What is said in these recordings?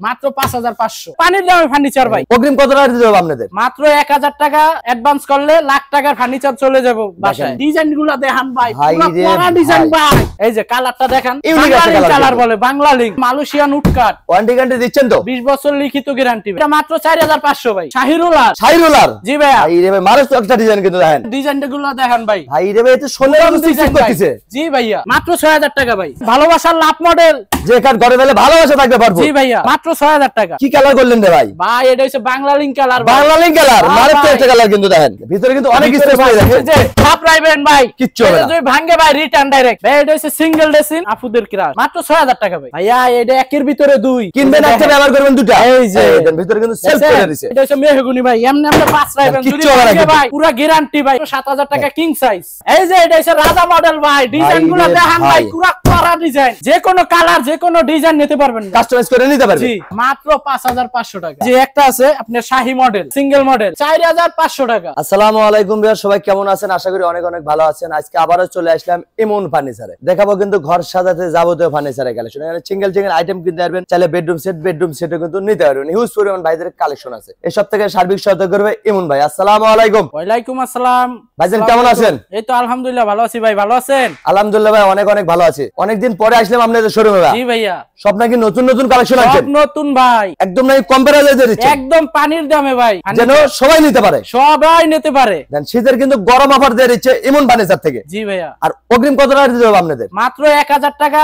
মাত্র 5500 পানির দামে ফার্নিচার ভাই। অগ্রিম কত টাকা দিতে হবে আপনাদের? মাত্র 1000 টাকা অ্যাডভান্স করলে লাখ টাকার ফার্নিচার চলে যাব বাসায়। ডিজাইনগুলো দেখেন ভাই, পুরো পরা ডিজাইন ভাই। এই যে কালারটা দেখেন, বাংলা কালার বলে, Bangla link, Malaysian woodcut. Warranty guarantee দিচ্ছেন তো? 20 বছর লিখিত গ্যারান্টি। এটা মাত্র 4500 ভাই। শাহিরুলার। শাহিরুলার জি ভাই। ভাই রে ভাই, মারাত্মক একটা ডিজাইন কিন্তু দেখেন। ডিজাইনগুলো দেখেন ভাই। ভাই রে ভাই, এটা সোনার মতো চিকচিক করতেছে। জি ভাইয়া, মাত্র 6000 টাকা ভাই। ভালোবাসার লাভ মডেল, যে কাট ঘরে ফেলে ভালোবাসা থাকবে ভরপুর। জি ভাইয়া, মাত্র 6000 টাকা। কি কালার করলেন রে ভাই? ভাই এটা হচ্ছে Bangla link colour. Bangla link colour, মারাত্মক একটা কালার কিন্তু দেখেন। ভিতরে কিন্তু অনেক স্পেস পাই দেখেন। যে সাপ রাইবেন ভাই, কিচ্ছু হবে না। যদি ভাঙে ভাই রিটার্ন ডাইরেক্ট। ভাই এটা হচ্ছে সিঙ্গেল ডেসিন আপুদের ক্রাশ, মাত্র 6000 টাকা ভাই। ভাইয়া এটা একের ভিতরে দুই, কিনবেন একটা ব্যবহার করবেন দুটো। এই যে এর ভিতরে কিন্তু সেলফ করে দিয়েছে। এটা হচ্ছে মেহগুনি ভাই, এমনি আমরা 5 রাইবেন যদি ভাঙে ভাই পুরো গ্যারান্টি ভাই। 7000 টাকা কিং সাইজ। এই যে এটা হচ্ছে রাজা মডেল ভাই। ডিজাইনগুলো দেখেন ভাই, পুরো করা ডিজাইন, যে কোনো কালার যে কোনো ডিজাইন নিতে পারবেন, কাস্টমাইজ করে নিতে পারবেন। জি, মাত্র 5500 টাকা। যে একটা আছে আপনার শাহী মডেল, সিঙ্গেল মডেল, 4500 টাকা। আসসালামু আলাইকুম ভাইয়া, সবাই কেমন আছেন? আশা করি অনেক অনেক ভালো আছেন। আজকে আবারো চলে আসলাম ইমন ফার্নিচারে। দেখাবো কিন্তু ঘর সাজাতে যাবতীয় ফার্নিচারের কালেকশন। এখানে সিঙ্গেল সিঙ্গেল আইটেম কিনতে পারবেন, চাইলে বেডরুম সেটও কিন্তু নিতে পারবেন। হিউজ পরিমাণ ভাইদের কালেকশন আছে। এই সব থেকে সার্বিক সহায়তা করবে ইমন ভাই। আসসালামু আলাইকুম। ওয়ালাইকুম আসসালাম। ভাইজান কেমন আছেন? এই তো আলহামদুলিল্লাহ ভালো আছি ভাই, ভালো আছেন? আলহামদুলিল্লাহ ভাই, অনেক অনেক ভালো আছি। অনেকদিন পরে আসলাম আপনাদের শোরুমে ভাই। জি ভাইয়া। সব নাকি নতুন নতুন কালেকশন আছে? সব নতুন ভাই, একদম নাকি কম্পারেটিভ দিচ্ছেন, একদম পানির দামে ভাই, যেন সবাই নিতে পারে। সবাই নিতে পারে। দেন শীতের কিন্তু গরম অফার দিয়ে দিচ্ছে ইমন ফার্নিচার থেকে। জি ভাইয়া। আর অগ্রিম কত টাকা দিতে হবে আপনাদের? মাত্র 1000 টাকা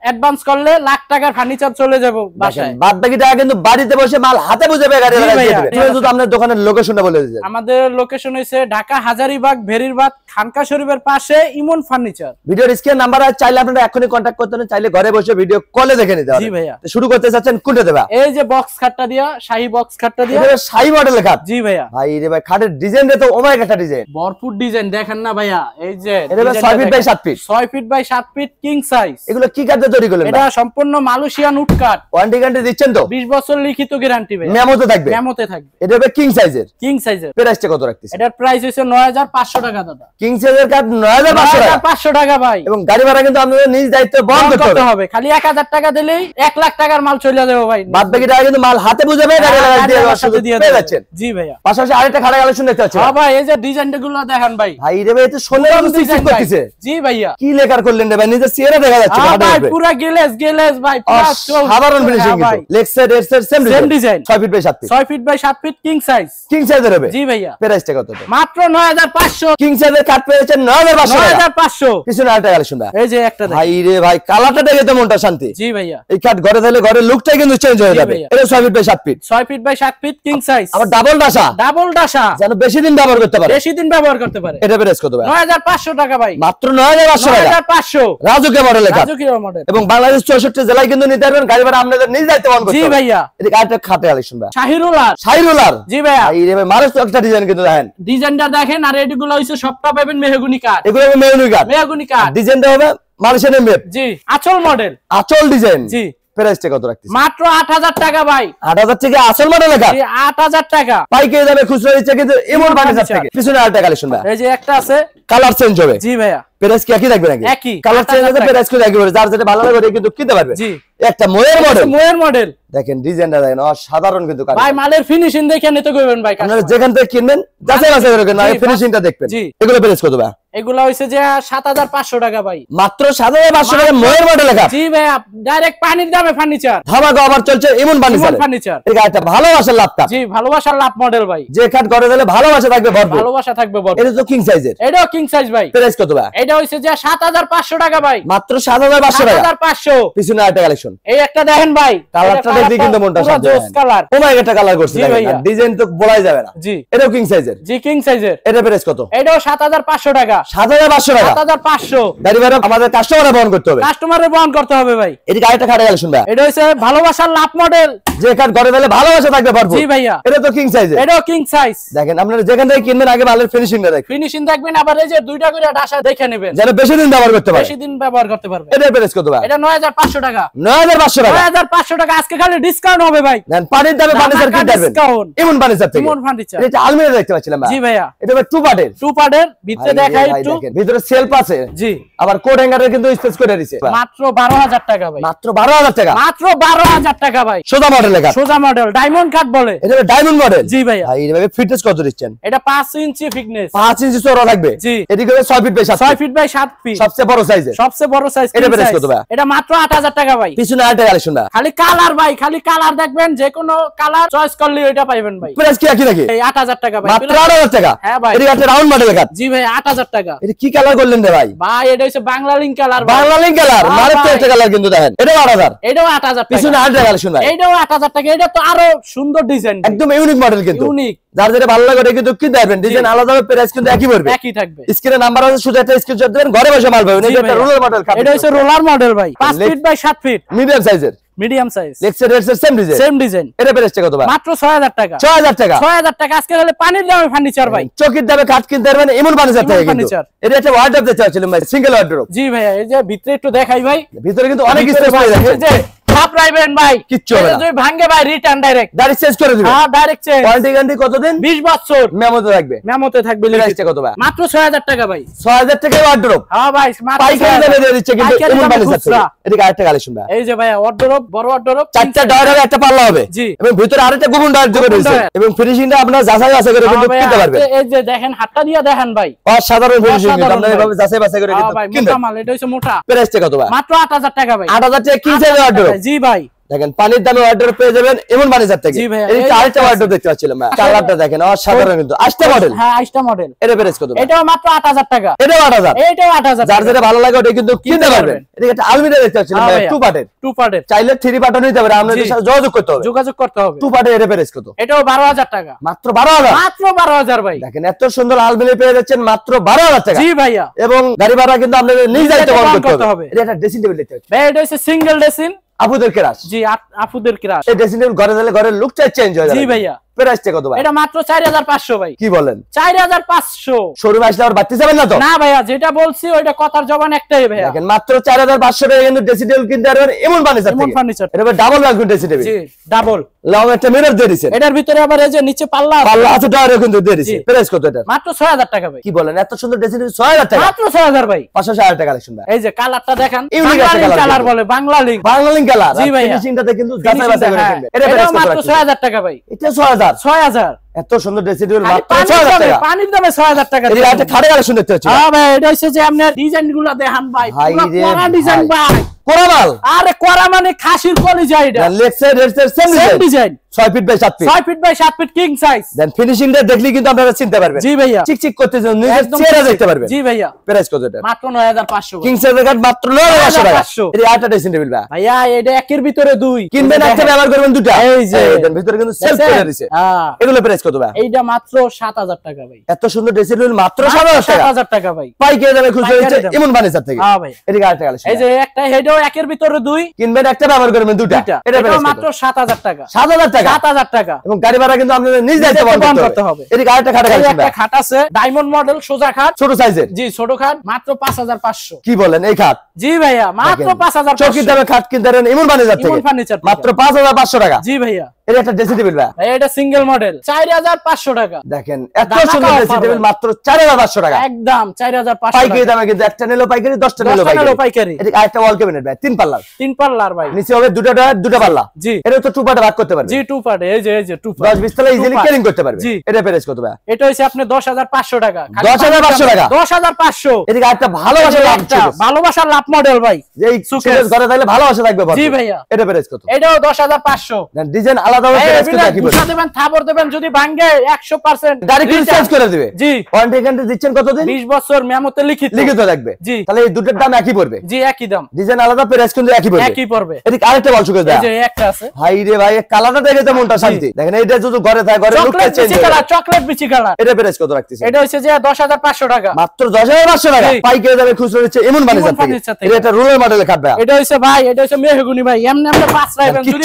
অ্যাডভান্স করলে লাখ টাকার ফার্নিচার চলে যাব বাসায়। বাদ বাকি টাকা কিন্তু বাড়িতে বসে মাল হাতে বুঝে গাড়ি লাগিয়ে দিবেন। ঠিক আছে, তো আপনাদের দোকানের লোকেশনটা বলে দিন। আমাদের লোকেশন হইছে ঢাকা হাজারীবাগ ভেরিরবাগ খানকা শরীফের পাশে ইমন ফার্নিচার। ভিডিওর স্ক্রিন নাম্বার আছে, চাইলে আপনারা এখনই কন্টাক্ট করতে পারেন, চাইলে ঘরে বসে ভিডিও কলে দেখে নিতে পারেন। জি ভাইয়া। তো শুরু করতে চাচ্ছেন কোনটা দেবা? এই যে বক্স খাটটা দিয়া, শাহী বক্স খাটটা দিয়া, এটা শাহী মডেলের খাট। জি ভাইয়া। ভাই রে ভাই, খাটের ডিজাইন তো ওমাইক একটা ডিজাইন, ভরপুর ডিজাইন দেখেন না ভাইয়া। এই যে এটা 6 feet by 7 feet, 6 feet by 7 feet king size. এগুলো কি কাঠে তৈরি করলেন? এটা সম্পূর্ণ মালয়েশিয়ান উডকাট। ওয়ারেন্টি গ্যারান্টি দিচ্ছেন তো? 20 বছর লিখিত গ্যারান্টি ভাই। মেমোতে থাকবে? মেমোতে থাকবে। এটা হবে কিং সাইজের। কিং সাইজের প্রাইসটা কত রাখতেছেন? এটার প্রাইস হইছে 9500 টাকা দাদা। কিং সাইজের কাঠ 9500 টাকা ভাই। এবং গাড়ি ভাড়া কিন্তু আপনাদের নিজ দায়িত্বে বহন করতে হবে। খালি 1000 টাকা দিলেই 1 লাখ টাকার মাল চলে যাবে ভাই। বাদ বাকি টাকা কিন্তু মাল হাতে বুঝাবে, গাড়ি লাগা দিয়ে পেয়ে যাচ্ছেন। জি ভাইয়া। পাশাপাশি আরেকটা খাড়া কালেকশন দেখতে পাচ্ছেন। হ্যাঁ ভাই, এই যে ডিজাইনগুলো দেখেন ভাই। ভাই রে ভাই, এটা সোনার মতো চিকচিক করতেছে। জি ভাইয়া। কি লেকার করলেন রে ভাই? নিজের চেহারা দেখা যাচ্ছে ভাই, পুরো গ্লেজ ভাই, পুরো সাধারণ ফিনিশিং কিন্তু। লেগ সাইড এর side same design. 6 feet by 7 feet, 6 feet by 7 feet king size. King সাইজের হবে? জি ভাইয়া। প্রাইসটা কত? মাত্র 9500। কিং সাইজের কাট পেয়েছেন 9500। পিছনে আরেকটা কালেকশন ভাই। এই যে একটা ভাই রে ভাই, কালারটা দেখে তো মনটা শান্তি। জি ভাইয়া। এই কাট ঘরে দিলে ঘরের লুকটাই কিন্তু চেঞ্জ হয়ে যাবে। এটা 6 feet by 7 feet, 6 feet by 7 feet king size. আবার ডাবল ডাসা যেন বেশি দিন ব্যবহার করতে পারে, বেশি দিন ব্যবহার করতে পারে। এটা প্রাইস কত ভাই? 9500 টাকা ভাই। মাত্র 9500 টাকা। 9500 রাজুকে মডেলের কাট। রাজুকে মডেল। এবং বাংলাদেশ 64 জেলায় কিন্তু নিতে পারবেন। গাড়ি ভাড়া আপনাদের নিজ দায়িত্বে বহন করতে হবে। জি ভাইয়া। এটা আরেকটা খাটে কালেকশন ভাই। শাহিরুলার। জি ভাইয়া। ভাই রে ভাই, মারাত্মক একটা ডিজাইন কিন্তু দেখেন। ডিজাইনটা দেখেন। আর এগুলো হইছে সবটা পাবেন মেহগুনি কাঠ। এগুলো হবে মেহগুনি কাঠ। ডিজাইনটা হবে মালয়েশিয়ান মেপ। জি, আঁচল মডেল। আঁচল ডিজাইন। জি। প্রাইসটা কত রাখতেছেন? মাত্র 8000 টাকা ভাই। 8000 টাকা আঁচল মডেলের কাঠ। জি, 8000 টাকা। পাইকারি দামে খুচরা দিচ্ছে কিন্তু ইমন ফার্নিচার থেকে। পিছনে আরেকটা কালেকশন ভাই। এই যে একটা আছে, কালার চেঞ্জ হবে। জি ভাইয়া। প্রাইস কি একই থাকবে নাকি? একই। কালার চেঞ্জ হবে, প্রাইস কি একই হবে। যার যেটা ভালো লাগে কিন্তু কিনতে পারবে। জি। একটা ময়ের মডেল দেখেন, ডিজাইনটা দেখেন, অসাধারণ কিন্তু কাঠ। ভাই মালের ফিনিশিং দেখে নিতে কইবেন ভাই। আপনারা যেখান থেকে কিনবেন যাচাই বাছাই করে কিনবেন, আগে ফিনিশিংটা দেখবেন। এগুলো প্রাইস কত ভাই? এগুলা হইছে যে 7500 টাকা ভাই। মাত্র 7500 টাকা ময়ের মডেল লেখা। জি ভাই, ডাইরেক্ট পানির দামে ফার্নিচার। ধামাকা অফার চলছে ইমন ফার্নিচার। এটা একটা ভালোবাসার লাভ কাঠ। জি, ভালোবাসার লাভ মডেল ভাই। যে কাঠ ঘরে দিলে ভালোবাসা থাকবে ভরপুর। ভালোবাসা থাকবে ভরপুর। এটা তো কিং সাইজের। এটাও কিং সাইজ ভাই। প্রাইস কত ভাই? এটা হইছে যে 7500 টাকা ভাই। মাত্র 7500 টাকা। 7500। পিছনে আরেকটা কালেকশন। এই একটা দেখেন ভাই, কালারটা দেখে কিন্তু মনটা শান্ত হয়। কালার ওমাই একটা কালার করছে দেখেন, ডিজাইন তো বলাই যাবে না। জি। এটাও কিং সাইজের। জি, কিং সাইজের। এটা প্রাইস কত? এটাও 7500 টাকা। 7500 টাকা। 7500। গাড়ি ভাড়া আমাদের কাস্টমারে বহন করতে হবে। কাস্টমারে বহন করতে হবে ভাই। এদিকে আরেকটা খাটে কালেকশন ভাই। এটা হইছে ভালোবাসার লাভ মডেল। যে কাঠ ঘরে দিলে ভালোবাসা থাকবে ভরপুর। জি ভাইয়া। এটা তো কিং সাইজের। এটাও কিং সাইজ। দেখেন, আপনারা যেখান থেকে কিনবেন আগে মালের ফিনিশিংটা দেখবেন। ফিনিশিং দেখবেন, আবার এই যে দুইটা করে ডাসা দেখে নেবেন, যেন বেশি দিন ব্যবহার করতে পারে। বেশি দিন ব্যবহার করতে পারবে। এটার প্রাইস কত ভাই? এটা 9500 টাকা। 6500 টাকা 6500 টাকা আজকে খালি ডিসকাউন্ট হবে ভাই দেন পানির দামে ফার্নিচার কিনতে পারবেন এমন ফার্নিচার থেকে এমন ফার্নিচার এটা আলমিরা দেখতে পাচ্ছিলাম ভাই জি ভাইয়া এটা টু পার্টের ভিতরে দেখাই একটু ভিতরে সেলফ আছে জি আবার কোট হ্যাঙ্গারে কিন্তু স্পেস করে দিয়েছে মাত্র 12000 টাকা ভাই মাত্র 12000 টাকা মাত্র 12000 টাকা ভাই সোজা মডেল লেখা সোজা মডেল ডায়মন্ড কাট বলে এটা ডায়মন্ড মডেল জি ভাইয়া ভাই এর ফিটনেস কত দিচ্ছেন এটা 5 ইঞ্চি ফিটনেস 5 ইঞ্চি চওড়া লাগবে জি এদিকে 6 feet by 6 feet by 7 feet সবচেয়ে বড় সাইজের সবচেয়ে বড় সাইজ এটা প্রাইস কত ভাই এটা মাত্র 8000 টাকা ভাই পিছনে আরেকটা কালেকশন ভাই খালি কালার ভাই খালি কালার দেখবেন যে কোনো কালার চয়েস করলে ওইটা পাবেন ভাই প্রাইস কি নাকি এই 8000 টাকা ভাই মাত্র 8000 টাকা হ্যাঁ ভাই এটা একটা রাউন্ড মডেল কাট জি ভাই 8000 টাকা এটা কি কালার করলেন রে ভাই ভাই এটা হচ্ছে Bangla link colour Bangla link colour মারে তো একটা কালার কিন্তু দেখেন এটা 8000 এটাও 8000 টাকা পিছনে আরেকটা কালেকশন ভাই এটাও 8000 টাকা এটা তো আরো সুন্দর ডিজাইন একদম ইউনিক মডেল কিন্তু ইউনিক যার যেটা ভালো লাগে কিন্তু কিনতে পারবেন ডিজাইন আলাদা হবে প্রাইস কিন্তু একই পড়বে একই থাকবে স্ক্রিনে নাম্বার আছে শুধু একটা স্ক্রিনশট দিবেন ঘরে বসে মাল পাবেন এটা একটা রোলার মডেল এটা হচ্ছে রোলার মডেল ভাই 5 ফিট বাই 7 ফিট মিডিয়াম সাইজের মিডিয়াম সাইজ লেক্সের রেটসের সেম ডিজাইন এটা প্রাইস কত ভাই মাত্র 6000 টাকা 6000 টাকা 6000 টাকা আজকে হলে পানির দামে ফার্নিচার ভাই চকির দামে কাট কিনতে পারবেন এমন ফার্নিচার থেকে কিন্তু এটা একটা ওয়ার্ডরোব দিতে চাচ্ছিলাম ভাই সিঙ্গেল ওয়ার্ডরোব জি ভাইয়া এই যে ভিতরে একটু দেখাই ভাই ভিতরে কিন্তু অনেক স্পেস পাওয়া যায় রাখবেন ভাই কিচ্ছু হবে না যদি ভাঙে ভাই রিটার্ন ডাইরেক্ট ডাইরেক্ট চেঞ্জ করে দিবেন হ্যাঁ ডাইরেক্ট চেঞ্জ ওয়ারেন্টি গ্যারান্টি কতদিন 20 বছর মেমোতে থাকবে প্রাইসটা কত ভাই মাত্র 6000 টাকা ভাই 6000 টাকা ওয়ার্ডরোব হ্যাঁ ভাই মাত্র পাইকারি দামে দিয়ে দিচ্ছে কিন্তু এমন ফার্নিচার থেকে এদিকে আরেকটা কালেকশন ভাই এই যে ভাই ওয়ার্ডরোব বড় ওয়ার্ডরোব চারটা ডয়ার হবে একটা পাল্লা হবে জি এবং ভিতরে আরেকটা গোপন ডয়ার যোগ রয়েছে এবং ফিনিশিংটা আপনারা যাচাই বাছাই করে কিন্তু কিনতে পারবেন এই যে দেখেন হাতটা দিয়ে দেখেন ভাই অসাধারণ ফিনিশিং আপনারা এইভাবে যাচাই বাছাই করে কিন্তু কিনতে মোটা মাল এটা হচ্ছে মোটা প্রাইসটা কত ভাই মাত্র 8000 টাকা ভাই 8000 টাকা কি সাইজের ওয়ার্ডরোব জি ভাই দেখেন পানির দামে অর্ডার পেয়ে যাবেন এমন ফার্নিচার থেকে এই আরেকটা অর্ডার দেখতে পাচ্ছিলাম কালারটা দেখেন অসাধারণ কিন্তু 8টা মডেল হ্যাঁ 8টা মডেল এর প্রাইস কত এটাও মাত্র 8000 টাকা এটাও 8000 এটাও 8000 যার যেটা ভালো লাগে ওটা কিন্তু কিনতে পারবেন এটা একটা আলমিরা দেখতে পাচ্ছিলাম টু পার্টের চাইলে 3 পার্টও নিতে পারবেন আপনাদের সাথে যোগাযোগ করতে হবে টু পার্টের এর প্রাইস কত এটাও 12000 টাকা মাত্র 12000 মাত্র 12000 ভাই দেখেন এত সুন্দর আলমিরা পেয়ে যাচ্ছেন মাত্র 12000 টাকা জি ভাইয়া এবং গাড়ি ভাড়া কিন্তু আপনাদের নিজ দায়িত্বে বহন করতে হবে এটা একটা ড্রেসিং টেবিল দেখতে পাচ্ছেন ভাই এটা হচ্ছে সিঙ্গেল ড্রেসিং আপুদের ক্রাশ জি আপুদের ক্রাশ এই ড্রেসিং টেবিল ঘরে দিলে ঘরের লুকটা চেঞ্জ হয়ে যাবে জি ভাইয়া প্রাইসটা কত ভাই এটা মাত্র 4500 ভাই কি বলেন 4500 শোরুমে আসলে আর বাড়তে যাবেন না তো না ভাইয়া যেটা বলছি ওইটা কথার জবান একটাই ভাইয়া দেখেন মাত্র 4500 টাকা কিন্তু ড্রেসিং টেবিল কিনতে পারবেন এমন ফার্নিচার এটা ডাবল রাখবেন ড্রেসিং টেবিল জি ডাবল লং একটা মিরর দিয়ে দিয়েছেন এটার ভিতরে আবার এই যে নিচে পাল্লা আছে টায়ারও কিন্তু দিয়ে দিয়েছে প্রাইস কত এটা মাত্র 6000 টাকা ভাই কি বলেন এত সুন্দর ড্রেসিং টেবিল 6000 টাকা মাত্র 6000 ভাই 500 টাকা কালেকশন ভাই এই যে কালারটা দেখেন বাংলা কালার বলে বাংলা লিংক কালার জি ভাইয়া ফিনিশিংটাতে কিন্তু যাচাই বাছাই করে কিনবেন এটা মাত্র 6000 টাকা ভাই এটা 6000 এত সুন্দর ড্রেসিং টেবিল মাত্র 6000 টাকা পানির দামে 6000 টাকা এটা একটা খাড়া কালেকশন দেখতে পাচ্ছি হ্যাঁ ভাই এটা হচ্ছে যে আপনার ডিজাইনগুলো দেখান ভাই পুরো কোরা ডিজাইন ভাই কোরামাল আরে কোরা মানে খাসির কলিজা এটা লেক্সের রেটসের same design 6 feet by 7 feet 6 feet by 7 feet king size then ফিনিশিংটা দেখলি কিন্তু আপনারা চিনতে পারবেন জি ভাইয়া চিকচিক করতেছেন নিজের চেহারা দেখতে পারবেন জি ভাইয়া প্রাইস কত এটা মাত্র 9500 কিং সাইজের কাট মাত্র 9500 টাকা এই আটটা ড্রেসিং টেবিল ভাইয়া এটা একের ভিতরে দুই কিনবেন একটা ব্যবহার করবেন দুটো এই যে দেন ভিতরে কিন্তু সেলফ করে দিয়েছে হ্যাঁ এগুলো প্রাইস কত ভাই এইটা মাত্র 7000 টাকা ভাই এত সুন্দর ড্রেসিং টেবিল মাত্র 7000 টাকা ভাই পাইকারি দামে খুচরা হচ্ছে এমন ফার্নিচার থেকে হ্যাঁ ভাই এদিকে আরেকটা কালেকশন এই যে একটা হেডও একের ভিতরে দুই কিনবেন একটা ব্যবহার করবেন দুটো এটা মাত্র 7000 টাকা 7000 টাকা এবং গাড়ি ভাড়া কিন্তু আপনাদের নিজ দায়িত্বে বহন করতে হবে এদিকে আরেকটা খাট আছে একটা খাট আছে ডায়মন্ড মডেল সোজা খাট ছোট সাইজের জি ছোট খাট মাত্র 5500 কি বলেন এই খাট জি ভাইয়া মাত্র 5500 চকির দামে খাট কিনতে পারেন এমন ফার্নিচার থেকে মাত্র 5500 টাকা জি ভাইয়া এটা একটা ড্রেসিং টেবিল ভাই এটা সিঙ্গেল মডেল 4500 টাকা দেখেন এত সুন্দর ড্রেসিং টেবিল মাত্র 4500 টাকা একদম 4500 পাইকারি দামে কিন্তু একটা নিলো পাইকারি 10টা নিলো পাইকারি এটা আরেকটা ওয়াল ক্যাবিনেট ভাই তিন পাল্লার ভাই নিচে হবে দুটো পাল্লা জি এটা তো টু পার্টে ভাগ করতে পারবে জি টু পার্টে এই যে 10 20 তলা ইজিলি ক্যারিং করতে পারবে এটা প্রাইস কত ভাই এটা হইছে আপনি 10500 টাকা 10500 টাকা 10500 এদিকে আরেকটা ভালোবাসার লাভ মডেল ভাই এই সুকেস ঘরে তাহলে ভালোবাসা থাকবে জি ভাইয়া এটা প্রাইস কত এটাও 10500 দেন ডিজাইন আলাদা হবে প্রাইস কত কি বলছেন দেবেন থাবর দেবেন যদি ভাঙে 100% ডাইরেক্ট চেঞ্জ করে দিবে জি ওয়ারেন্টি গ্যারান্টি দিচ্ছেন কতদিন 20 বছর মেমোতে লিখিত থাকবে জি তাহলে এই দুটোর দাম একই পড়বে জি একই দাম ডিজাইন আলাদা প্রাইস কিন্তু একই পড়বে এদিকে আরেকটা বল সুকেস দাও এই যে একটা আছে ভাই রে ভাই কালারটা দেখে তো মনটা শান্তি দেখেন এইটা যদি ঘরে থাকে ঘরে লুকটা চেঞ্জ হয়ে যায় চকলেট বিচি কালার এটা প্রাইস কত রাখতেছেন এটা হইছে যে 10500 টাকা মাত্র 10500 টাকা পাইকারি দামে খুচরা হচ্ছে এমন ফার্নিচার থেকে এটা রোলার মডেলে কাটবে এটা হইছে ভাই এটা হইছে মেহগুনি ভাই এমনি আমরা পাঁচ রাখবেন যদি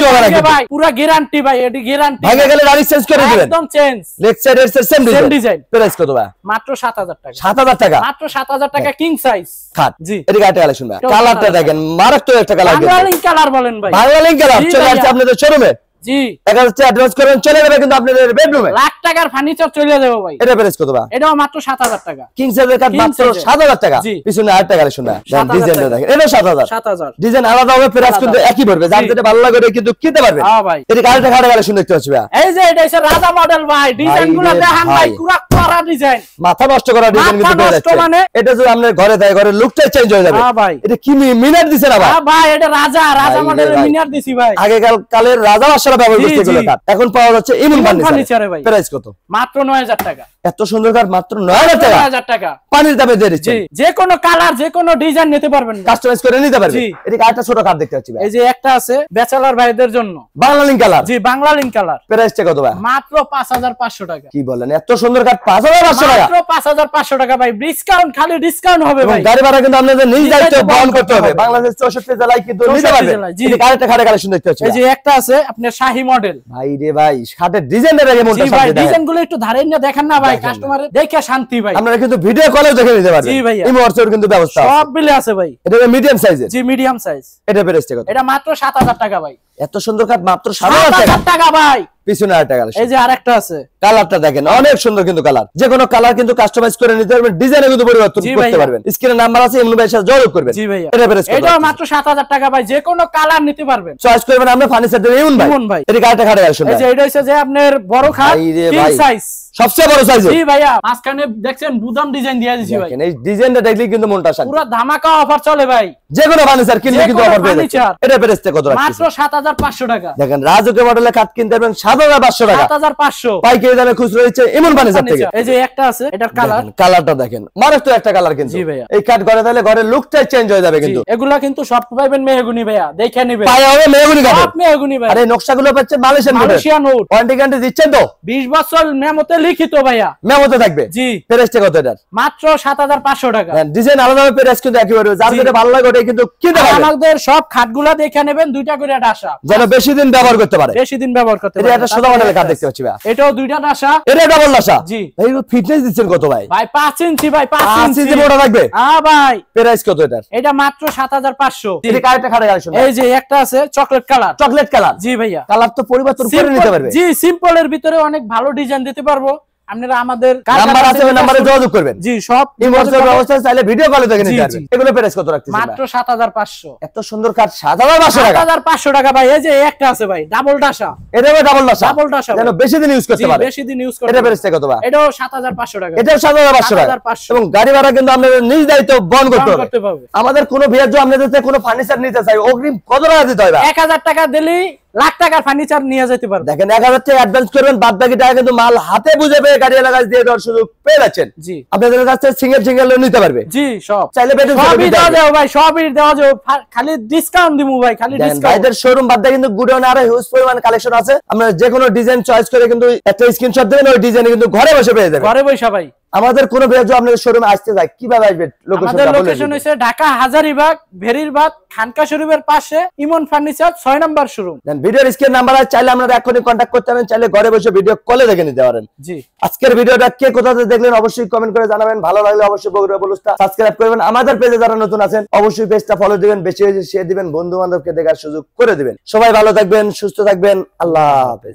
ভাই পুরো গ্যারান্টি ভাই, এটি গ্যারান্টি। ভাঙে গেলে গাড়ি চেঞ্জ করে দিবেন, একদম চেঞ্জ। লেগ সাইডের সেম ডিজাইন। প্রাইস কত ভাই? মাত্র 7000 টাকা। 7000 টাকা, মাত্র 7000 টাকা কিং সাইজ খাট। জি, এদিকে একটা কালেকশন ভাই, কালারটা দেখেন মারাত্মক একটা কালার। বাংলালিং কালার বলেন ভাই, বাংলালিং কালার চলে আসছে আপনাদের শোরুমে। জি, 1000 অ্যাডভান্স করেন চলে যাবে কিন্তু আপনাদের বেডরুমে। লাখ টাকার ফার্নিচার চলে যাবে ভাই। এটা প্রাইস কত ভাই? এটাও মাত্র 7000 টাকা। কিং সাইজের কাট মাত্র 7000 টাকা। পিছনে আরেকটা কালেকশন ভাই, ডিজাইনটা দেখেন, এটা 7000। ডিজাইন আলাদা হবে, প্রাইস কিন্তু একই পড়বে। যার যেটা ভালো লাগে কিন্তু কিনতে পারবেন। হ্যাঁ ভাই, এদিকে আরেকটা কালেকশন দেখতে পাচ্ছি ভাই। এই যে এটা হচ্ছে রাজা মডেল ভাই, ডিজাইনগুলো দেখেন ভাই, পুরো করা ডিজাইন, মাথা নষ্ট করা ডিজাইন কিন্তু পেয়ে যাচ্ছে। মানে এটা যদি আপনার ঘরে থাকে, ঘরের লুকটাই চেঞ্জ হয়ে যাবে। হ্যাঁ ভাই, এটা কি মিনার দিছে না ভাই? হ্যাঁ ভাই, এটা রাজা মডেলের মিনার দিছি ভাই। আগেকার কালের রাজা বাদশারা ব্যবহার করতে এগুলো কাট, এখন পাওয়া যাচ্ছে ইমন ফার্নিচারে ভাই। প্রাইস কত? মাত্র 9000 টাকা। এত সুন্দর কাট মাত্র 9000 টাকা। পানির দামে দিয়ে দিচ্ছে। যে কোনো কালার, যে কোনো ডিজাইন নিতে পারবেন, কাস্টমাইজ করে নিতে পারবেন। এদিকে আরেকটা ছোট কাট দেখতে পাচ্ছি ভাই। এই যে একটা আছে ব্যাচেলর ভাইদের জন্য, বাংলালিং কালার। জি, বাংলালিং কালার। প্রাইসটা কত ভাই? মাত্র 5500 টাকা। কি বলেন, এত সুন্দর কাট 5500 টাকা? মাত্র 5500 টাকা ভাই। ডিসকাউন্ট, খালি ডিসকাউন্ট হবে ভাই। গাড়ি ভাড়া কিন্তু আপনাদের নিজ দায়িত্ব বহন করতে হবে। বাংলাদেশ 64 জেলায় কিন্তু নিতে পারবেন। এদিকে আরেকটা খাটে কালেকশন দেখতে পাচ্ছি। এই যে একটা আছে আপনার শাহী মডেল। ভাই রে ভাই, খাটের ডিজাইনটা দেখে মনটা শান্তি দেয়। ডিজাইনগুলো একটু ধারেন না, দেখেন না ভাই, কাস্টমারে দেখে শান্তি ভাই। আপনারা কিন্তু ভিডিও কলেও দেখে নিতে পারবেন। জি ভাই, ইমোর্সের কিন্তু ব্যবস্থা আছে, সব মিলে আছে ভাই। এটা মিডিয়াম সাইজের। জি, মিডিয়াম সাইজ। এটা প্রাইসটা কত? এটা মাত্র 7000 টাকা ভাই। এত সুন্দর কাট মাত্র 7000 টাকা ভাই। পিছনে আরেকটা কালার। এই যে আরেকটা আছে, কালারটা দেখেন অনেক সুন্দর কিন্তু কালার। যে কোনো কালার কিন্তু কাস্টমাইজ করে নিতে পারবেন, ডিজাইনে কিন্তু পরিবর্তন করতে পারবেন। স্ক্রিনে নাম্বার আছে, ইমন ভাইয়ের সাথে যোগাযোগ করবেন। জি ভাই, এটা প্রাইস কত? এটাও মাত্র 7000 টাকা ভাই। যে কোনো কালার নিতে পারবেন, চয়েস করবেন আপনি ফার্নিচার দেন ইমন ভাই। এটা আরেকটা খাটে আসুন। এই যে এটা হচ্ছে যে আপনার বড় খাট, কিং সাইজ, সবচেয়ে বড় সাইজ। জি ভাইয়া, মাঝখানে দেখছেন বুদাম ডিজাইন দিয়ে দিছি ভাই। এই ডিজাইনটা দেখলেই কিন্তু মনটা শান্তি। পুরো ধামাকা অফার চলে ভাই। যে কোনো ফার্নিচার কিনলে কিন্তু অফার পেয়ে যাচ্ছেন। এটা প্রাইসটা কত রাখছেন? মাত্র 7500 টাকা। দেখেন রাজকীয় মডেলের কাট কিনতে পারবেন 7500 টাকা। 7500 পাইকারি দামে খুচরা হচ্ছে ইমন ফার্নিচার থেকে। এই যে একটা আছে, এটার কালারটা দেখেন মারাত্মক একটা কালার কিন্তু। জি ভাইয়া, এই কাট ঘরে তাহলে ঘরের লুকটাই চেঞ্জ হয়ে যাবে কিন্তু। এগুলা কিন্তু সব পাবেন মেহগুনি ভাইয়া, দেখে নেবেন। পায়া হবে মেহগুনি কাট, সব মেহগুনি ভাই। আর এই নকশাগুলো পাচ্ছেন মালয়েশিয়ান নোট। ওয়ারেন্টি গ্যারান্টি দিচ্ছেন তো? 20 বছর মেমোতে লিখিত ভাইয়া। মেমোতে থাকবে। জি। প্রাইসটা কত এটার? মাত্র 7500 টাকা। ডিজাইন আলাদা হবে, প্রাইস কিন্তু একই হবে। যার যেটা ভালো লাগে ওটাই কিন্তু কিনতে পারবেন। আমাদের সব খাটগুলা দেখে নেবেন, দুইটা করে ডাসা, যেন বেশি দিন ব্যবহার করতে পারে। বেশি দিন ব্যবহার করতে পারে। এটা একটা সাদা মডেলের কাট দেখতে পাচ্ছি ভাই। এটাও দুইটা ডাসা। এটা ডাবল ডাসা। জি। এই ফিটনেস দিচ্ছেন কত ভাই? ভাই 5 ইঞ্চি ভাই, 5 ইঞ্চি মোটা থাকবে। হ্যাঁ ভাই। প্রাইস কত এটার? এটা মাত্র 7500। এটা কারেক্ট খাটে কালেকশন। এই যে একটা আছে চকলেট কালার। Chocolate colour. জি ভাইয়া, কালার তো পরিবর্তন করে নিতে পারবে। জি, সিম্পলের ভিতরে অনেক ভালো ডিজাইন দিতে পারবো। আপনারা আমাদের নাম্বার আছে, ওই নম্বরে যোগাযোগ করবেন। জি, সব ইমোশনাল ব্যবস্থা চাইলে ভিডিও কলে দেখে নিতে পারবেন। এগুলো প্রাইস কত রাখতেছেন? মাত্র 7500। এত সুন্দর কাট 7500 টাকা। 7500 টাকা ভাই। এই যে একটা আছে ভাই, ডাবল ডাসা। এটা হবে ডাবল ডাসা। ডাবল ডাসা যেন বেশি দিন ইউজ করতে পারে। বেশি দিন ইউজ করতে। এটা প্রাইস কত ভাই? এটাও 7500 টাকা। এটাও 7500 টাকা। এবং গাড়ি ভাড়া কিন্তু আপনাদের নিজ দায়িত্ব বহন করতে হবে। আমাদের কোনো ভিআর যদি আপনাদের থেকে কোনো ফার্নিচার নিতে চাই, অগ্রিম কত টাকা দিতে হবে? 1000 টাকা দিলেই লাখ টাকার ফার্নিচার নিয়ে যেতে পারবেন। দেখেন 1000 টাকা অ্যাডভান্স করবেন, বাদ বাকি টাকা কিন্তু মাল হাতে বুঝে পেয়ে গাড়ি এলাকায় দিয়ে দেওয়ার সুযোগ পেয়ে যাচ্ছেন। জি, আপনাদের কাছে সিঙ্গেল নিতে পারবে। জি, সব চাইলে বেডরুম সবই দেওয়া যাবে ভাই, সবই দেওয়া যাবে। খালি ডিসকাউন্ট দিমু ভাই, খালি ডিসকাউন্ট। ভাইদের শোরুম বাদ দিয়ে কিন্তু গুডাউনে আরো হিউজ পরিমাণ কালেকশন আছে। আমরা যে কোনো ডিজাইন চয়েস করে কিন্তু একটা স্ক্রিনশট দেবেন, ওই ডিজাইন কিন্তু ঘরে বসে পেয়ে যাবেন। ঘরে বসে ভাই। আমাদের কোন ভিডিও যদি আপনাদের শোরুমে আসতে যায় কিভাবে আসবে? আমাদের লোকেশন হইছে ঢাকা হাজারীবাগ ভেরিরবাগ খানকা শরীফের পাশে ইমন ফার্নিচার 6 নাম্বার শোরুম। দেন ভিডিওর স্ক্রিন নাম্বার আছে, চাইলে আপনারা এখনই কন্টাক্ট করতে পারেন, চাইলে ঘরে বসে ভিডিও কলে দেখে নিতে পারেন। জি। আজকের ভিডিওটা কে কোথা থেকে দেখলেন অবশ্যই কমেন্ট করে জানাবেন। ভালো লাগলে অবশ্যই বগুড়া বলুস্তা সাবস্ক্রাইব করবেন। আমাদের পেজে যারা নতুন আছেন অবশ্যই পেজটা ফলো দিবেন, বেশি বেশি শেয়ার দিবেন, বন্ধু বান্ধবকে দেখার সুযোগ করে দিবেন। সবাই ভালো থাকবেন, সুস্থ থাকবেন। আল্লাহ হাফেজ।